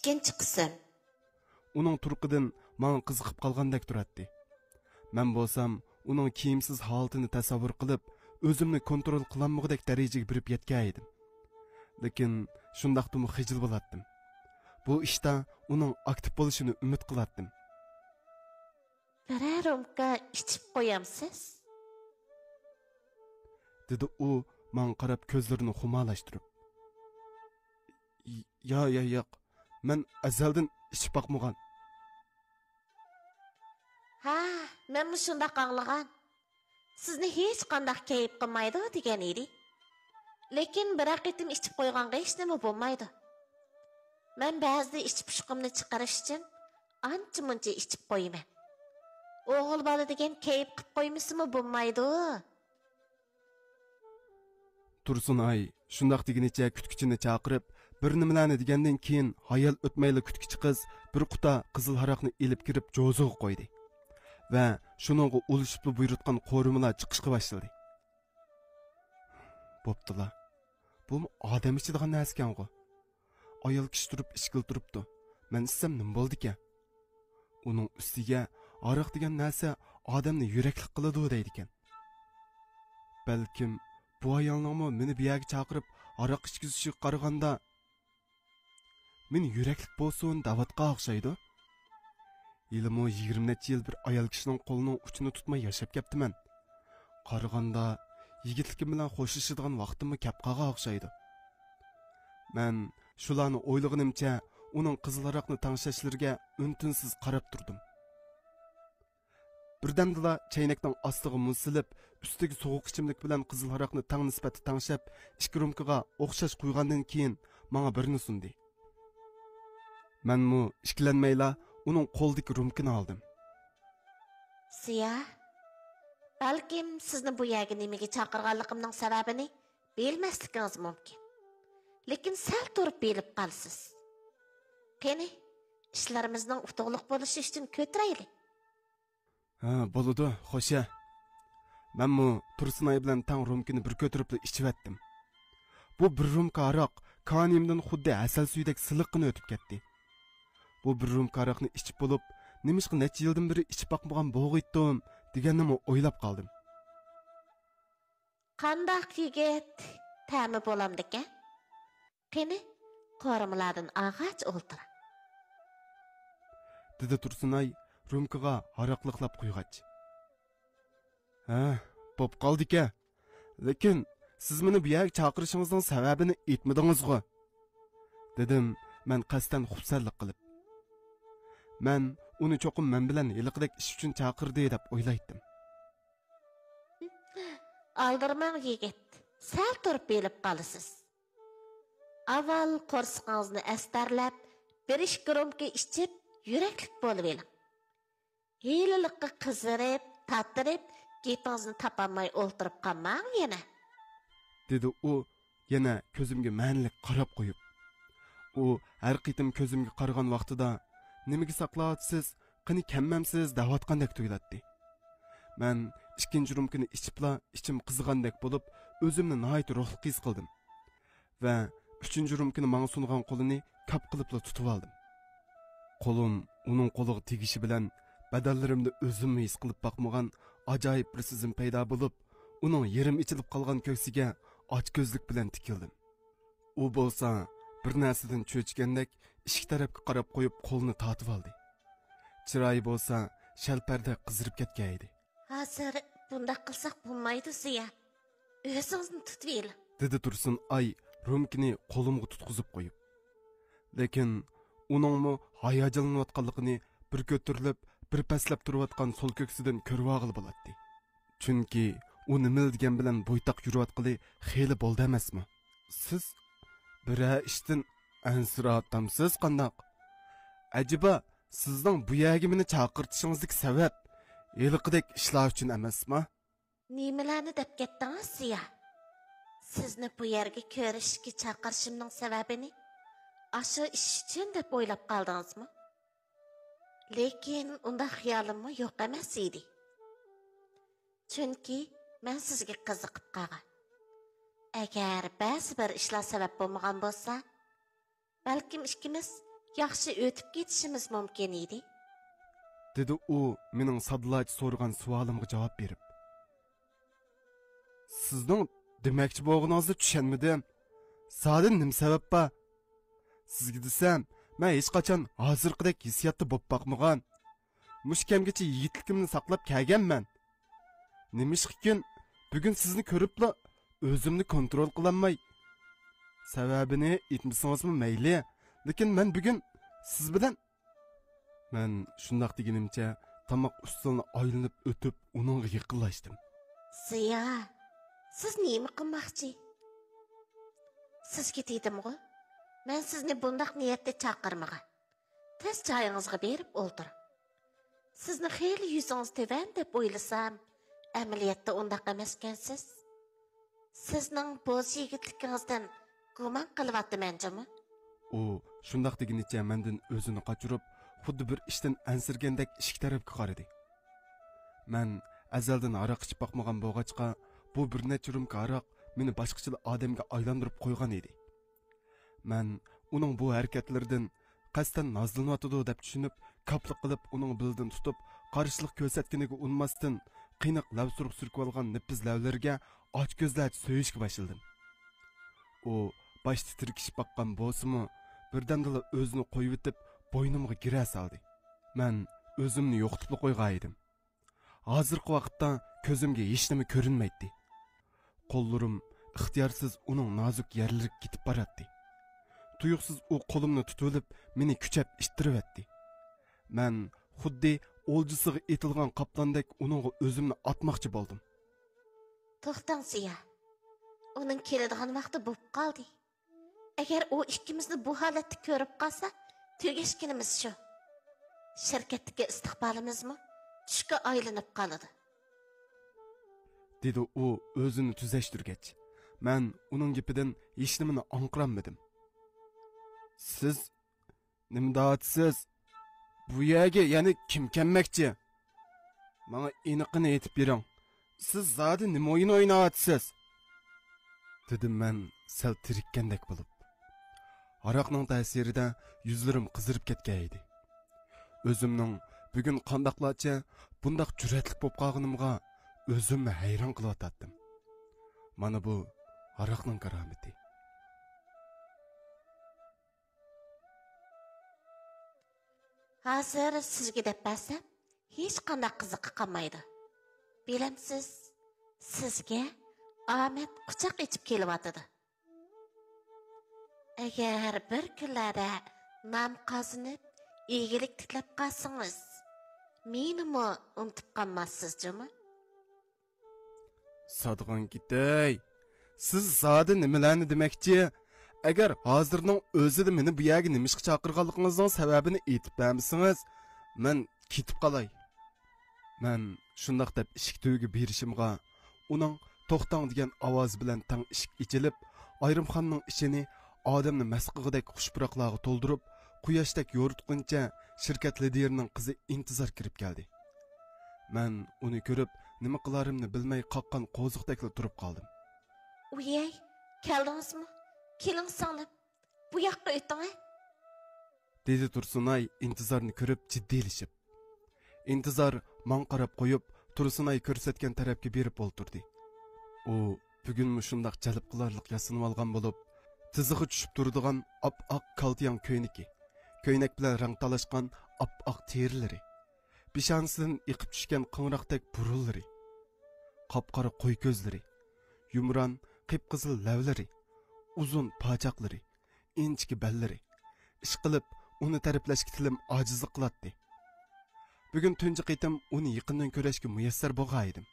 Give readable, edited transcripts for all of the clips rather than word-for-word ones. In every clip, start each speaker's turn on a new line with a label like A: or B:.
A: ikkinchi qism.
B: Uning turqidan men qiziqib qolgandek turadi. Men bo'lsam, uning kiyimsiz holatini tasavvur qilib, o'zimni kontrol qilolmagudek darajaga birib yetgan edim. Lekin shundaqdimi xijil bo'latdim. Bu ishda uning aktiv bo'lishini umid qilatdim.
A: Birer rumka içip koyamsiz?
B: Dedi u men qarab ko'zlarini xumalashtirib. Yo'q. Men azaldan ichib baqmagan.
A: Ha, men shunda qanglagan. Sizni hech qanday kayib qilmaydi degan edi. Lekin bir qitim ichib qo'yganga hech nima bo'lmaydi. Men ba'zida ichib shuqimni chiqarish uchun ancha-muncha ichib qo'yaman. O'g'il bola degan kayib qilib qo'ymasimi bo'lmaydi.
B: Tursunay shundaq deginicha kutkichini chaqirib, bir nimalarni degandan keyin hayal o'tmayli kutkichi qiz bir quta qizil haroqni elib kirib jo'ziga qo'ydi va shuningga ulishib buyurtgan qo'rimalar chiqishga boshladi. Bo'ptila. Bu odam ichadigan narsa ekan-ku. Ayol kishi turib ishkil turibdi. Men issam nima bo'ldi ekan? Uning ustiga aroq degan narsa odamni yurakli qiladi deydi ekan. Balkim bu ayolning meni bu yerga chaqirib aroq ichkizishi qaraganda meni yurakli bo'lsin davatga o'xshaydi. Yilimo 20 necha yil bir ayol kishining qo'lining uchini tutmay yashab ketdiman. Qaraganda yigitlikim bilan xo'shishadigan vaqtimni kapqaga o'xshaydi. Men shularni o'ylaganimcha uning qizil aroqni tangshashlariga untinsiz qarab turdim. Birdamdila chaynakning ostiga muz silib, ustiga sovuq ichimlik bilan qizil aroqni tang nisbati tangshab, ikki rumkaga o'xshash qo'ygandan keyin menga birini sundi. Menmu ishkilanmayla uning qo'ldagi rumkini oldim.
A: Siya, balkim sizni bu yerga nimaga chaqirganligimning sababini bilmasligingiz mumkin. Lekin sal turib bilib qolsiz. Qani, ishlarimizning utuqliq bo'lishi uchun ko'tiraylik.
B: Ha, bo'ladi, xo'sha. Menmu Tursunay bilan tang rumkini bir ko'tirib ichib Bu bir rumka aroq kanimdan xuddi asal suyidek siliqqina o'tib ketdi. Bu bir rumka aroqni ichib bo'lib, nimishqa necha yildan beri ichib baqmagan bo'g'itdim deganimni o'ylab qoldim.
A: Qandaq yigit ta'mi bo'lamdi-ekan? Qani, qo'rimalardan ag'ach o'ltirang.
B: Dedi Tursunay rumkaga aroqliqlab qo'yg'ach. Ha, bo'p qoldi-ku. Lekin siz meni bu yerga chaqirishingizning sababini aytmadingiz-ku. Dedim men qasdan xufsallik qilib. Men uni cho'qim men bilan yiliqidek ish uchun chaqirdi deb o'ylaydim.
A: Aldırmang yigit, sal turib bilib qolasiz. Avval qo'rsqingizni astarlab, bir ish rumka ichib, yuraklik bo'lib eling. Hiylilikqa qizirib, tatirib, gapingizni topolmay o'ltirib qolmang yana.
B: Dedi u yana ko'zimga ma'nilik qarab qo'yib. U har qitim ko'zimga qaragan vaqtida nimaga saqlayapsiz, qani kammamsiz davatgandek tuyulatdi. Men ikkinchi rumkini ichibla ichim qizigandek bo'lib, o'zimni nihoyat ruhli his qildim va uchinchi rumkini menga sungan qo'lini kap qilibla tutib oldim. Qo'lim uning qo'liga tegishi bilan badallarimda o'zimni his qilib baqmagan ajoyib bir sezim paydo bo'lib, uning yerim ichilib qolgan ko'ksiga och ko'zlik bilan tikildim. U bo'lsa bir narsadan cho'chgandek ishik tarafga qarab qo'yib qo'lni tortib oldi. Chiroyi bo'lsa shalparda qizirib ketgan edi.
A: Hozir bunda qilsak bo'lmaydi siya. O'zingizni tutib oling.
B: Dedi Tursun ay rumkini qo'limga tutqizib qo'yib. Lekin uningmi hayajonlanayotganligini bir ko'tarilib, bir pastlab turayotgan so'l ko'ksidan ko'rib olg'ili bo'ladi. Chunki u nima degan bilan bo'ytaq yurayotgani xeyli bo'ldi emasmi? Siz bir ishdan ansiratamsiz qandaq? Ajiba, sizning bu yerga meni chaqirtishingizdagi sabab yiliqidek ishlar uchun emasmi?
A: Nimalarni deb ketdingiz siya? Sizni bu yerga ko'rishga chaqirishimning sababini ashu ish uchun deb o'ylab qoldingizmi? Lekin unda xiyolimmi yo'q emas edi. Chunki men sizga qiziqib qolgan. Agar ba'zi bir ishlar sabab bo'lmagan bo'lsa, balkim ikkimiz yaxshi o'tib ketishimiz mumkin edi.
B: Dedi u mening sadlaç so'rgan savolimga javob berib. Sizning demoqchi bo'lganingizni tushunmadim. Sadi nim sabab ba? Sizga desam, men hech qachon hozirgidek hissiyotda bo'lib boqmagan. Mushkamgacha yigitligimni saqlab kelganman. Nimishkin bugun sizni ko'ribla o'zimni kontrol qilolmay. Sababini aytmasangizmi mayli, lekin men bugun siz bilan men shundoq deganimcha tomoq ustini aylanib o'tib uningga yaqinlashdim.
A: Ziya, siz nima qilmoqchi? Sizga dedim-ku, men sizni bundaq niyatda chaqirmagan. Tez joyingizga berib o'ltiring. Sizni xeyli yuzingiz tevan deb o'ylasam, amaliyotda undaq emaskansiz. Sizning bo'z yigitligingizdan gumon qilyaptiman-jimi?
B: U shundoq deganicha mendan o'zini qochirib, xuddi bir ishdan ansirgandek ishik tarafga qaradi. Men azaldan aroq ichib boqmagan bo'lg'achqa, bu bir necha rumka aroq meni boshqacha odamga aylantirib qo'ygan edi. Men uning bu harakatlaridan qasdan nozlanyotdi deb tushunib, kaplik qilib uning bildan tutib, qarshilik ko'rsatganiga unmasdan qiynaq lav surib olgan nipiz lavlarga och ko'zlar so'yishga boshladim. U boshda tirkishib boqqan bo'lsa-mu, birdamdala o'zini qo'yib etib, bo'ynimga gira soldi. Men o'zimni yo'qotib qo'ygan edim. Hozirgi vaqtda ko'zimga hech nima ko'rinmaydi. Qo'llarim ixtiyorsiz uning nozik yerlariga ketib boradi. Tuyuqsiz u qo'limni tutib olib, meni kuchab ishtirib etdi. Men xuddi o'ljisiga etilgan qoplondek uningga o'zimni atmoqchi bo'ldim.
A: To'xtang Ziya. Uning keladigan vaqti bo'lib qoldi. Agar u ikkimizni bu holatda ko'rib qolsa, tugashganimiz shu. Shirkatdagi istiqbolimizmi tushga aylanib qoladi.
B: Dedi u o'zini tuzashtirgach. Men uning gapidan hech nimani anqirolmadim. Siz nima deyapsiz? Bu yerga yana kim kelmoqchi? Menga aniqini aytib bering. Siz zodi nima o'yin o'ynayapsiz? Dedim men sal tirikkandek bo'lib. Aroqning ta'sirida yuzlarim qizirib ketgan edi. O'zimning bugun qandoqlarcha bundaq jur'atlik bo'lib qolganimga o'zimni hayron qilyotdim. Mana bu aroqning karomati.
A: Hozir sizga deb bersam, hech qanday qiziqqa qolmaydi. Bilamsiz, sizga omad quchoq ichib kelyotdi. Agar bir kunlarda nom qozonib, egilik tiklab qolsangiz, menimi unutib qolmassizmi?
B: Sadig'an gitay. Siz zodi nimalarni demoqchi? Agar hozirning o'zida meni bu yerga nimishqa chaqirganligingizning sababini aytib bersangiz, men ketib qolay. Men shundoq deb eshik tugiga berishimga, uning to'xtang degan ovoz bilan tang eshik ichilib, ayrimxonning ichini odamni masqig'idek xushpuroqlarga to'ldirib, quyoshdek yo'ritguncha shirkat liderining qizi intizor kirib keldi. Men uni ko'rib, nima qilarimni bilmay qoqqan qo'ziqdekla turib qoldim.
A: Uyey, keldingizmi? Keling sanib, bu yoqqa o'ting.
B: Dedi Tursunay intizorni ko'rib jiddiylashib. Intizor man qarab qo'yib, Tursunay ko'rsatgan tarafga berib o'ltirdi. U bugunmi shundoq jalb qilarlik yasinib olgan bo'lib, tizig'i tushib turadigan op-oq kaltiyan ko'yniki, ko'ynak bilan rang talashgan op-oq terilari, peshonasidan iqib tushgan qing'roqdek burullari, qop-qora qo'y ko'zlari, yumron qip-qizil lavlari, uzun pochaqlari, inchki ballari, ishqilib uni ta'riflashga tilim ojizlik qiladi. Bugun tunji qitim uni yaqindan ko'rishga muyassar bo'lgan edim.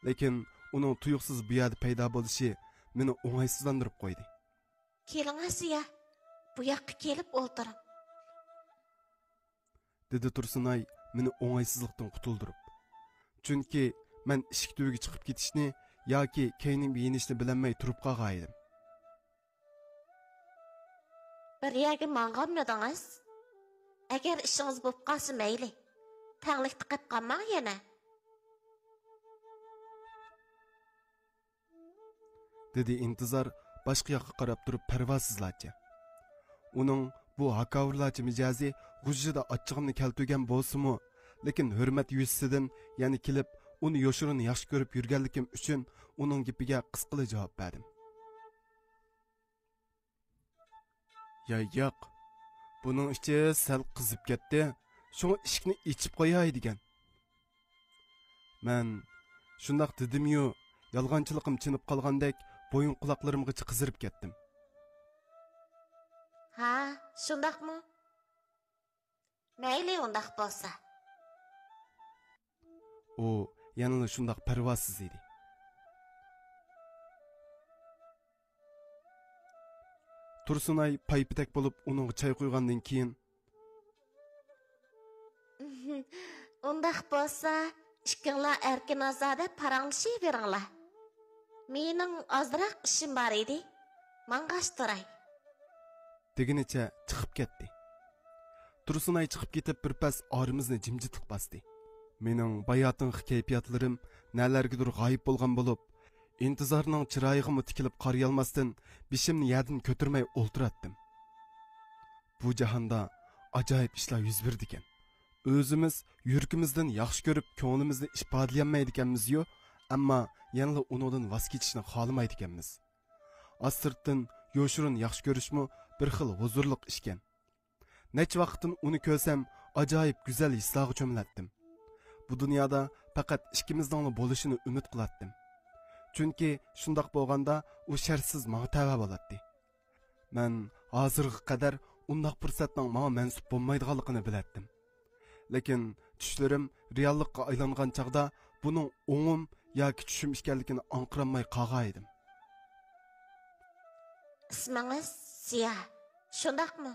B: Lekin uning tuyuqsiz bu yerda paydo bo'lishi meni o'ng'aysizlantirib qo'ydi.
A: Keling Asiya, bu yoqqa kelib o'ltiring.
B: Dedi Tursunay meni o'ng'aysizlikdan qutuldirib. Chunki men eshik tugiga chiqib ketishni yoki keynimga yenishni bilmay turib qolgan edim.
A: Bir yerga mang'ammadingiz? Agar ishingiz bo'lib qolsa mayli. Tanglikda qilib qolmang yana. Dedi
B: intizor boshqa yoqqa qarab turib parvosizlarcha. Uning bu hakavurlarcha mijozi g'ujjida achchig'imni keltirgan bo'lsa-mu, lekin hurmat yuzasidan yana kelib, uni yoshirini yaxshi ko'rib yurganligim uchun uning gapiga qisqali javob berdim. Yo'q. Buning ichi sal qizib ketdi. Şunu ishikni ichib qo'yay degan. Men shundoq dedim-yu, yolg'onchiligim chinib qolgandek bo'yin quloqlarimgacha qizirib ketdim.
A: Ha, shundoqmi? Mayli undoq bo'lsa.
B: U yanada shundoq parvosiz edi. Tursunay paypidak bo'lib uning choy quygandan keyin
A: undoq bo'lsa, ikkinglar erkin ozoda paranglashib mening ozroq ishim bor edi. Mang'ashtiray.
B: Deginicha chiqib ketdi. Tursunay chiqib ketib birpas orimizni jimjitlik bosdi. Mening bayotinq kayfiyatlarim nalargadir g'oyib bo'lgan bo'lib, intizorning chiroyiga tikilib qarayolmasdan bishimni yerdan ko'tarmay o'ltiratdim. Bu jahonda ajoyib ishlar yuz berdi ekan. O'zimiz yurkimizdan yaxshi ko'rib ko'nglimizni ifodalayolmaydi ekanmiz-yu, ammo yana undan voz kechishni xohlamaydi ekanmiz. Asirtdan yoshirin yaxshi ko'rishmi bir xil huzurliq ishkan. Necha vaqtdan uni ko'rsam ajoyib go'zal hislarga cho'mlatdim. Bu dunyoda faqat ikkimizning bo'lishini umid qilatdim. Chunki shundoq bo'lganda u shartsiz menga tava bo'ladi. Men hozirga qadar undoq fursatning menga mansub bo'lmaydiganligini bilatdim. Lekin tushlarim reallikka aylangan chaqda buning o'ngim yoki tushum ekanligini anqiramay qolgan edim.
A: Ismingiz Ziya, shundaqmi?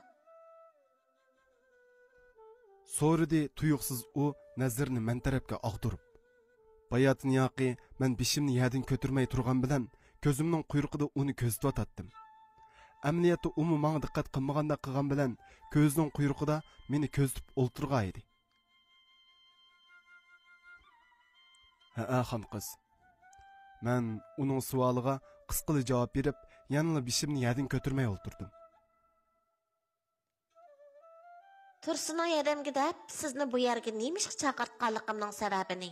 B: So'ridi tuyuqsiz u nazarini men tarafga og'dirib. Bayatın yoqi men bishimni yerdan ko'tarmay turgan bilan ko'zimning quyruqida uni ko'zatdim. Amaliyotda u menga diqqat qilmaganda qilgan bilan ko'zning quyruqida meni ko'zitib o'ltirgan edi. Ha, xon qiz. Men uning savoliga qisqali javob berib, yana bishimni yerdan ko'tarmay o'ltirdim.
A: Tursunay adamga deb sizni bu yerga nemish chaqirtganligimning sababini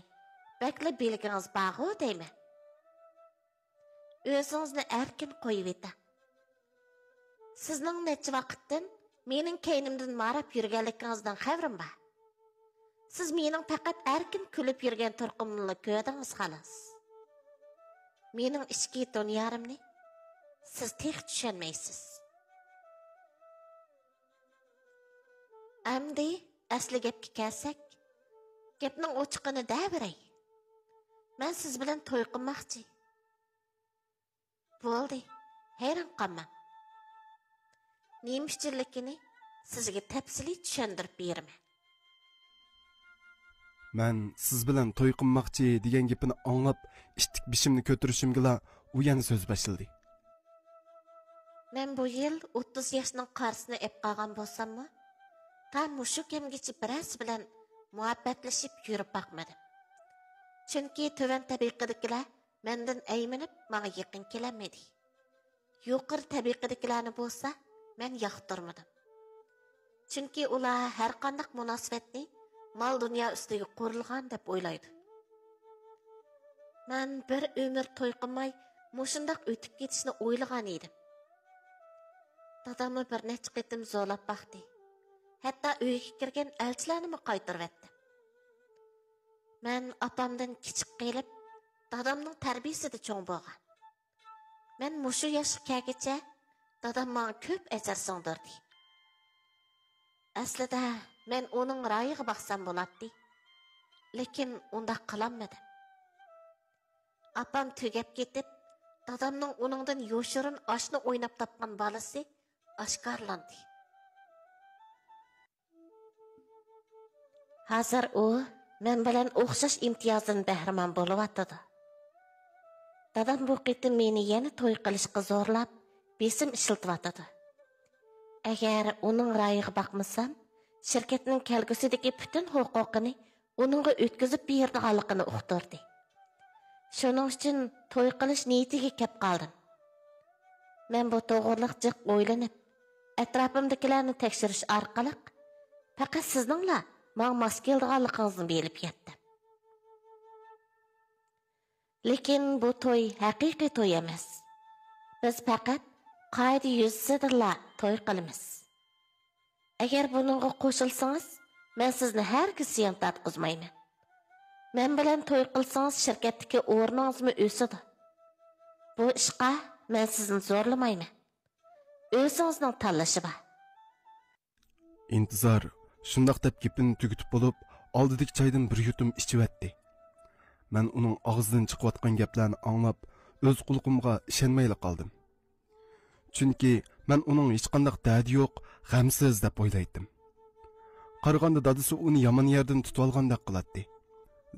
A: bakli belgingiz bog'u deyman. O'zingizni erkin qo'yib eting. Sizning necha vaqtdan mening keynimdan marab yurganligingizdan xabarim bor. Siz mening faqat erkin kulib yurgan turqimni ko'rdingiz xolos. Mening ichki dunyorimni siz tex tushunmaysiz. Amdi asli gapga kelsak, gapning ochiqini dabiray. Men siz bilan to'y qilmoqchi. Bo'ldi, hayron qolmang. Nemishchilikini sizga tafsili tushuntirib beraman.
B: Men siz bilan to'y qilmoqchi degan gapini anglab, ishtik bishimni ko'tarishimga u yana so'z boshladi.
A: Men bu yil 30 yoshning qarsini ep qolgan bo'lsam-mu, tam mushu kemgacha biroz bilan muhabbatlashib yurib boqmadim. Chunki to'van tabiqadagilar mendan ayminib, menga yaqin kelamadi. Yuqori tabiqadagilarni bo'lsa, men yoqtirmadim. Chunki ular har qanday munosabatni mal dunyo ustiga qurilgan deb o'ylaydi. Men bir umr to'y qilmay, mushundoq o'tib ketishni o'ylagan edim. Dadamni bir necha qitim zo'lab baqdi. Hatto uyga kirgan elchilarni qaytarib etdi. Men opamdan kichik qilib, dadamning tarbiyasida cho'ng bo'lgan. Men mushu yoshga kelgacha dadam menga ko'p ajr singdirdi. Aslida men uning rayiga baqsam bo'ladi. Lekin unda qilolmadim. Opam tugab ketib, dadamning uningdan yoshirin oshni o'ynab topgan bolasi oshkorlandi. Hozir u men bilan o'xshash imtiyozdan bahramand bo'layotdi. Dadam bu qitim meni yana to'y qilishga zo'rlab, besim ishiltiyotdi. Agar uning rayiga baqmasam, shirkatning kelgusidagi butun huquqini uningga o'tkazib berganligini uqtirdi. Shuning uchun to'y qilish niyatiga kelib qoldim. Men bu to'g'riliq jiq o'ylanib, atrofimdagilarni tekshirish orqali faqat sizningla menga mos keldiganligingizni bilib yetdim. Lekin bu to'y haqiqiy to'y emas. Biz faqat qoida yuzasidanla to'y qilamiz. Agar buningga qo'shilsangiz, men sizni hargiz ziyon tatqizmayman. Men bilan to'y qilsangiz shirkatdagi o'rningizmi o'sadi. Bu ishqa men sizni zo'rlamayman. O'zingizning tanlashi bor.
B: İntizar shundoq deb gapini tugitib bo'lib, oldidagi choydan bir yutum ichivatdi. Men uning og'zidan chiqayotgan gaplarni anglab, o'z qulog'imga ishonmay qoldim. Chunki men uning hech qanday dadi yo'q, g'amsiz deb o'ylaydim. Qaraganda dadisi uni yomon yerdan tutib olgandek qiladi.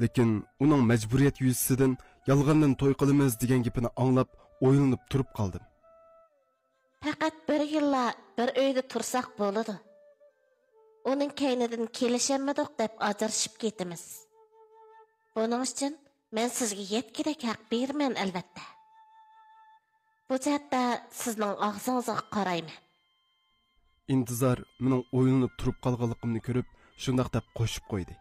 B: Lekin uning majburiyat yuzasidan yolg'ondan to'y qilamiz degan gapini anglab, o'ylanib turib qoldim.
A: Faqat bir yilla bir uyda tursak bo'ladi. Uning kaynidan kelishamadik deb ajrashib ketamiz. Buning uchun men sizga yetkidek haq berman albatta. Bu jihatda sizning og'zingizga qarayman.
B: İntizar mening o'ylanib turib qolganligimni ko'rib, shundoq deb qo'shib qo'ydi.